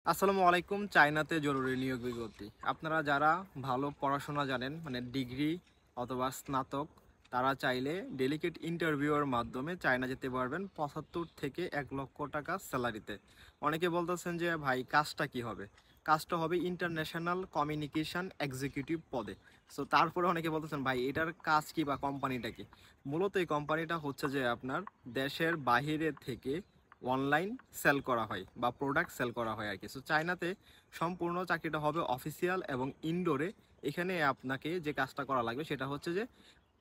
আসসালামু আলাইকুম। চায়নাতে জরুরি নিয়োগ বিজ্ঞপ্তি। আপনারা যারা ভালো পড়াশোনা জানেন মানে ডিগ্রি অথবা স্নাতক, তারা চাইলে ডেলিকেট ইন্টারভিউয়ের মাধ্যমে চায়না যেতে পারবেন ৭৫ থেকে ১,০০,০০০ টাকা স্যালারিতে। অনেকে বলতেছেন যে ভাই কাজটা কি হবে? কাজটা হবে ইন্টারন্যাশনাল কমিউনিকেশন এক্সিকিউটিভ পদে। সো তারপরে অনেকে বলতেছেন ভাই এটার কাজ কি বা কোম্পানিটা কি? মূলত এই কোম্পানিটা হচ্ছে যে আপনার দেশের বাহিরে থেকে অনলাইন সেল করা হয় বা প্রোডাক্ট সেল করা হয় আর কি। সো চায়নাতে সম্পূর্ণ চাকরিটা হবে অফিসিয়াল এবং ইনডোরে। এখানে আপনাকে যে কাজটা করা লাগবে সেটা হচ্ছে যে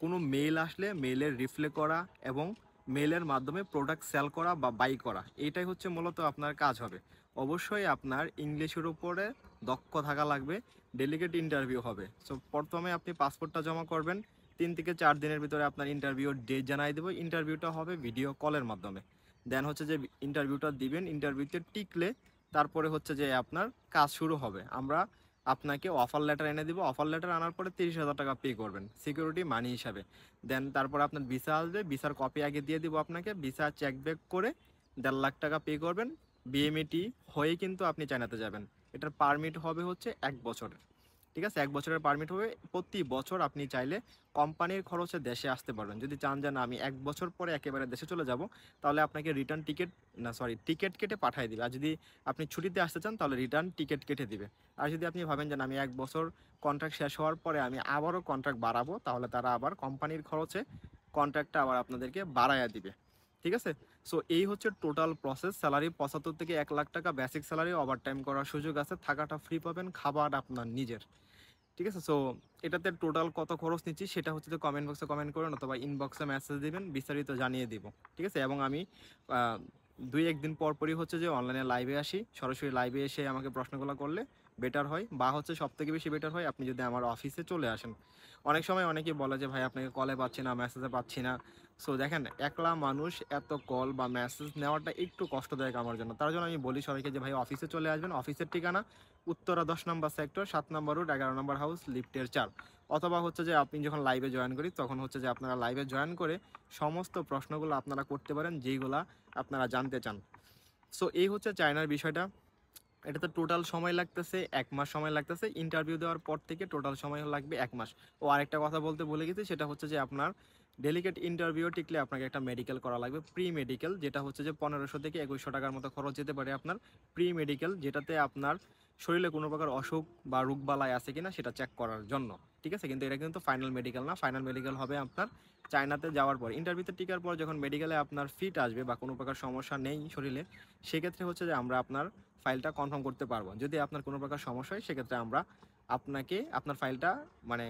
কোনো মেইল আসলে মেইলের রিপ্লাই করা এবং মেইলের মাধ্যমে প্রোডাক্ট সেল করা বা বাই করা, এইটাই হচ্ছে মূলত আপনার কাজ হবে। অবশ্যই আপনার ইংলিশের উপরে দক্ষ থাকা লাগবে। ডেলিগেট ইন্টারভিউ হবে। সো প্রথমে আপনি পাসপোর্টটা জমা করবেন। ৩ থেকে ৪ দিনের ভিতরে আপনার ইন্টারভিউর ডেট জানাই দেবো। ইন্টারভিউটা হবে ভিডিও কলের মাধ্যমে। দেন হচ্ছে যে ইন্টারভিউটা দিবেন, ইন্টারভিউতে টিকলে তারপরে হচ্ছে যে আপনার কাজ শুরু হবে। আমরা আপনাকে অফার লেটার এনে দিব। অফার লেটার আনার পরে ৩০,০০০ টাকা পে করবেন সিকিউরিটি মানি হিসাবে। দেন তারপর আপনার ভিসা আসবে, ভিসার কপি আগে দিয়ে দিব আপনাকে। ভিসা চেক ব্যাক করে ১,৫,০০,০০০ টাকা পে করবেন। বিএমইটি হয়ে কিন্তু আপনি চায়নাতে যাবেন। এটার পারমিট হবে হচ্ছে ১ বছরের। ঠিক আছে, ১ বছরের পারমিট হবে। প্রতি বছর আপনি চাইলে কোম্পানির খরচে দেশে আসতে পারবেন। যদি চান যে না আমি ১ বছর পরে একেবারে দেশে চলে যাব, তাহলে আপনাকে রিটার্ন টিকিট না সরি টিকিট কেটে পাঠিয়ে দিবে। আর যদি আপনি ছুটিতে আসতে চান তাহলে রিটার্ন টিকিট কেটে দিবে। আর যদি আপনি ভাবেন যে না আমি ১ বছর কন্ট্রাক্ট শেষ হওয়ার পরে আমি আবারও কন্ট্রাক্ট বাড়াবো, তাহলে তারা আবার কোম্পানির খরচে কন্ট্রাক্টটা আবার আপনাদেরকে বাড়াইয়া দিবে। ঠিক আছে? সো এই হচ্ছে টোটাল প্রসেস। স্যালারি ৭৫ থেকে ১,০০,০০০ টাকা বেসিক স্যালারি, ওভারটাইম করার সুযোগ আছে, থাকাটা ফ্রি পাবেন, খাবার আপনার নিজের। ঠিক আছে? সো এটাতে টোটাল কত খরচ নিচ্ছি সেটা হচ্ছে যে কমেন্ট বক্সে কমেন্ট করেন অথবা ইনবক্সে মেসেজ দিবেন, বিস্তারিত জানিয়ে দিব। ঠিক আছে? এবং আমি আ ২-১ দিন পরই হচ্ছে যে অনলাইনে লাইভে আসি। সরাসরি লাইভে এসে আমাকে প্রশ্নগুলো করলে বেটার হয়, বা হচ্ছে সবথেকে বেশি বেটার হয় আপনি যদি আমার অফিসে চলে আসেন। অনেক সময় অনেকেই বলে যে ভাই আপনাকে কলে পাচ্ছি না, মেসেজে পাচ্ছি না। সো দেখেন, একলা মানুষ এত কল বা মেসেজ নেওয়াটা একটু কষ্টদায়ক আমার জন্য। তার জন্য আমি বলি সবাইকে যে ভাই অফিসে চলে আসবেন। অফিসের ঠিকানা উত্তরা ১০ নম্বর সেক্টর, ৭ নম্বর রোড, ১১ নম্বর হাউস, লিফটের ৪। অথবা হচ্ছে যে আপনি যখন লাইভে জয়েন করি তখন হচ্ছে যে আপনারা লাইভে জয়েন করে সমস্ত প্রশ্নগুলো আপনারা করতে পারেন যেইগুলা আপনারা জানতে চান। সো এই হচ্ছে চায়নার বিষয়টা। এটাতে টোটাল সময় লাগতেছে ১ মাস সময় লাগতেছে। ইন্টারভিউ দেওয়ার পর থেকে টোটাল সময় লাগবে ১ মাস। ও আরেকটা কথা বলতে ভুলে গেছি, সেটা হচ্ছে যে আপনার ডেলিগেট ইন্টারভিউ টিকলে আপনাকে একটা মেডিকেল করা লাগবে, প্রি মেডিকেল, যেটা হচ্ছে যে ১৫০০ থেকে ২১০০ টাকার মতো খরচ যেতে পারে আপনার। প্রি মেডিকেল যেটাতে আপনার শরীরে কোনো প্রকার অসুখ বা রোগবালাই আছে কিনা সেটা চেক করার জন্য। ঠিক আছে? কিন্তু এটা কিন্তু ফাইনাল মেডিকেল না। ফাইনাল মেডিকেল হবে আপনার চায়নাতে যাওয়ার পর। ইন্টারভিউতে টিকার পর যখন মেডিকেলে আপনার ফিট আসবে বা কোনো প্রকার সমস্যা নেই শরীরে, সেক্ষেত্রে হচ্ছে যে আমরা আপনার ফাইলটা কনফার্ম করতে পারবো। যদি আপনার কোনো প্রকার সমস্যা হয় সেক্ষেত্রে আমরা আপনাকে আপনার ফাইলটা মানে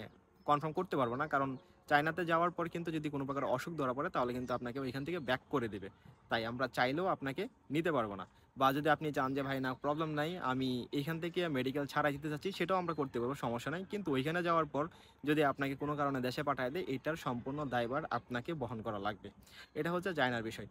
কনফার্ম করতে পারবো না। কারণ চায়নাতে যাওয়ার পর কিন্তু যদি কোনো প্রকার অসুখ ধরা পড়ে তাহলে কিন্তু আপনাকে ওইখান থেকে ব্যাক করে দেবে। তাই আমরা চাইলেও আপনাকে নিতে পারবো না। বা যদি আপনি চান যে ভাই না প্রবলেম নাই, আমি এইখান থেকে মেডিকেল ছাড়াই যেতে চাচ্ছি, সেটাও আমরা করতে পারবো, সমস্যা নাই। কিন্তু ওইখানে যাওয়ার পর যদি আপনাকে কোনো কারণে দেশে পাঠায় দেয়, এইটার সম্পূর্ণ দায়ভার আপনাকে বহন করা লাগবে। এটা হচ্ছে চায়নার বিষয়।